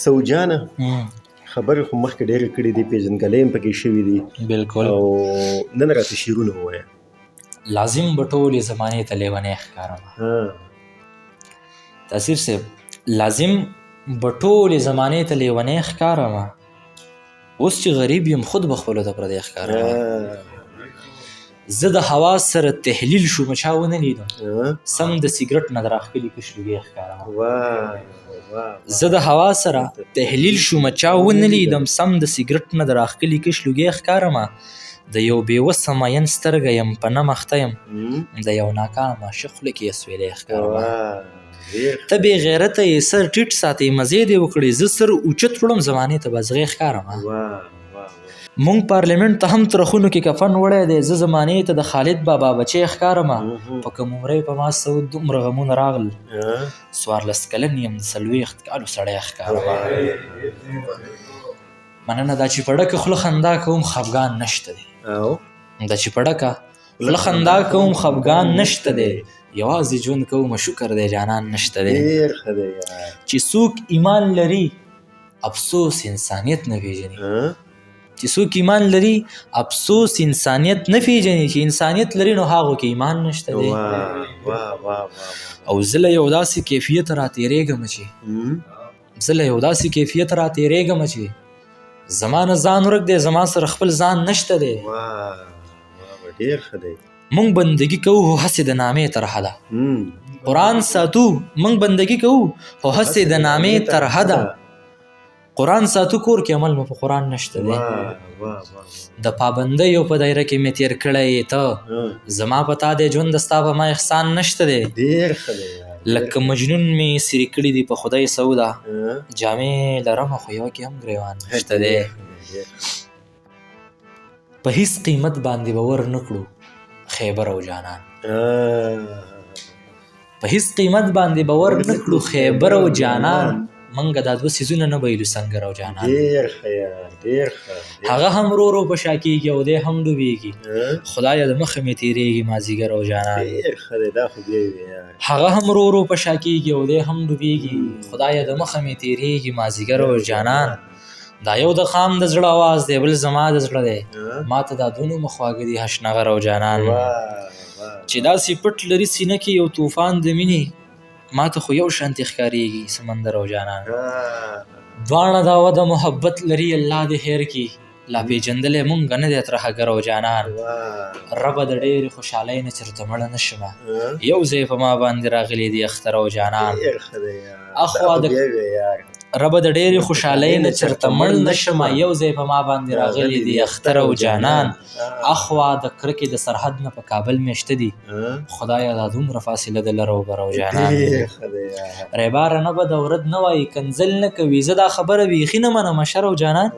سوجانه خبرې خو مخکې ډېرې کړې دي، پېژندګلۍ هم پکې شوي دي. بالکل. او نن راته شعرونه ووایه. لازم به ټولې زمانې ته لیونی ښکارمه. تاثیر صاحب، لازم به ټولې زمانې ته لیونی ښکارمه، اوس چې غریب یم خود به خپلو ته پردی ښکارمه. زه د هوا سره تحلیل شوم چا ونه لیدم، سم د سیګرټ نه د راښکلي کش لوګی ښکارمه. زه د هوا سره تحلیل شوم چا ونه لیدم، سم د سیګرټ نه د راښکلي کش لوګی ښکارمه. د یو بېوسه مین سترګه یم په نه مخته یم، د یو ناکام عاشق خوله کې یې سویلی ښکارمه. ته بې غیرته یې سر ټیټ ساتې مزې دې وکړې، زه سر اوچت وړم زمانې ته بزغې ښکارمه. مونږ پارلیمنټ ته هم ترخونو کې کفن وړی دی، زه زمانې ته د خالد بابا بچی ښکارمه. په کوم عمرۍ په ما سود دومره غمونه راغلل، 14 کلن یم د 40 کالو سړی ښکارمه. مننه دا چې په ډکه خوله خندا کوم خفګان نشته دی، دا چې په ډکه خوله خندا کوم خفګان نشته دی، یوازې ژوند کوم شکر دی جانان نشته دی. چې څوک ایمان لري افسوس انسانیت نه پیژني، چې څوک ایمان لري افسوس انسانیت نه پیژني، چې انسانیت لري نو هغو کې ایمان نشته دی. او زه له یو داسې کیفیت راتېرېږم چې زما نه ځان ورک دی، زما سره خپل ځان نشته دی. مونږ بندگی کوو خو هسې د نامې تر حده، قرآن ساتو مونږ بندگی کوو خو هسې د نامې تر حده. قرآن ساتو کور کې عمل مو په قرآن نشته دی. د پابندیو په دایره کې مې تیر کړی ته، زما په تا دی ژوند ستا په ما احسان نشته دی. لکه مجنون مې سیرې کړي دي په خدای سودا، جامې لرمه خو یو کې هم ګریوان نشته دی. په هیڅ قیمت باندې باور نه کړو خیبر او جانان، په هیڅ قیمت باندې باور نه کړو خیبر او جانان. منګه دا دوه سیزونه نه بایلو سنگر او جانان. هغه هم رو رو په شا کېږي او دی هم ډوبېږي، خدایه د مخه مې تېرېږي مازدیګر او جانان. هغه هم رو رو په شا کېږي او دی هم ډوبېږي، خدایه د مخه مې تېرېږي مازدیګر او جانان. دا یو د خام د زړه آواز دی، بل زما د زړه دی، ما ته دا دونو مخواږه دي هشنغر او جانان. چې داسې پټ لري سینه کې یو طوفان د مینې، ما ته خو یو شانتې ښکارېږي سمندر او جانان. دواړه دعوه د محبت لري الله دې خیر کړي، لا پېژندلی مونږ نه دی ترهګر او جانان. ربه د ډېرې خوشحالۍ نه چېرته مړه نه شمه، یو ځای په ما باندې راغلی دی اختر او جانان. اخوا د ربه د ډېرې خوشحالۍ نه چېرته مړ نه شمه، یو ځای په ما باندې راغلی دی اختر او جانان. اخوا د کرکې د سرحد نه په کابل میشته دي، خدایه دا دومره فاصله د لر او بر او جانان. ریباره نه به د ورد نه وایي کنځل نه کوي، زه دا خبره بیخي نه منم شر او جانان.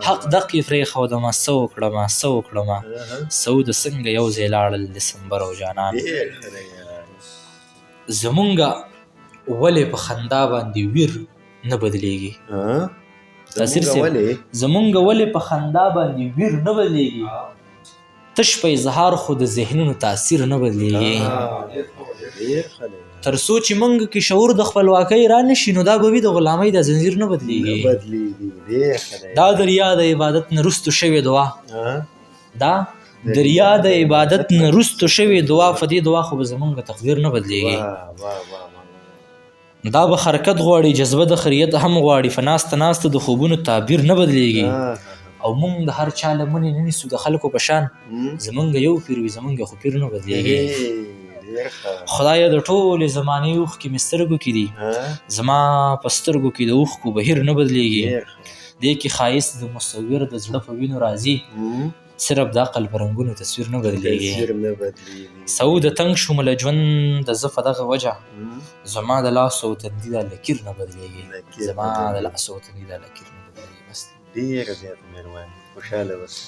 حق دقې پرېښودمه څه وکړمه څه وکړمه، سعود څنګه یو ځای لاړل دسمبر او جانان. زمونږه ولې په خندا باندې ویر نه بدلیږي، تاثیر صاحب زمونږه ولې په خندا باندې ویر نه بدلیږي، تش په اظهار خو د ذهنونو تاثیر نه بدلیږي. تر څو چې موږ کې شعور د خپلواکۍ را نشي نو دا به وي د غلامۍ د زنځیر نه بدلیږي. دا دریا د عبادت نه رستو شوې دعا، دا دریا د عبادت نه رستو شوې دعا، په دې دعا خو به زمونږ تقدیر نه بدلیږي. دا به حرکت غواړي جذبه د خریت هم غواړي، فناسته ناسته د خوبونو تعبیر نه بدلیږي. او مونږ د هر چا لمنې نه نیسو د خلکو په شان، زمونږ یو پیر وي زمونږ خو پیر نه بدلیږي. خدایه د ټولې زمانې اوښکې مې سترګو کې دي، زما په سترګو کې د اوښکو بهیر نه بدلیږي. دې کې ښایست د مصور د زړه په وینو راځي، صرف د عقل په رنګونو تصویر نه بدلیږي. سعود تنګ شوم له ژوند د زه په دغه وجه، زما د لاس او تندي دا لکیر نه بدلیږي، زما د لاس او تندي دا لکیر نه بدلیږي. بس ډېره زیاته مهرباني، خوشحاله اوسه،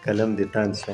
قلم دې تاند شه.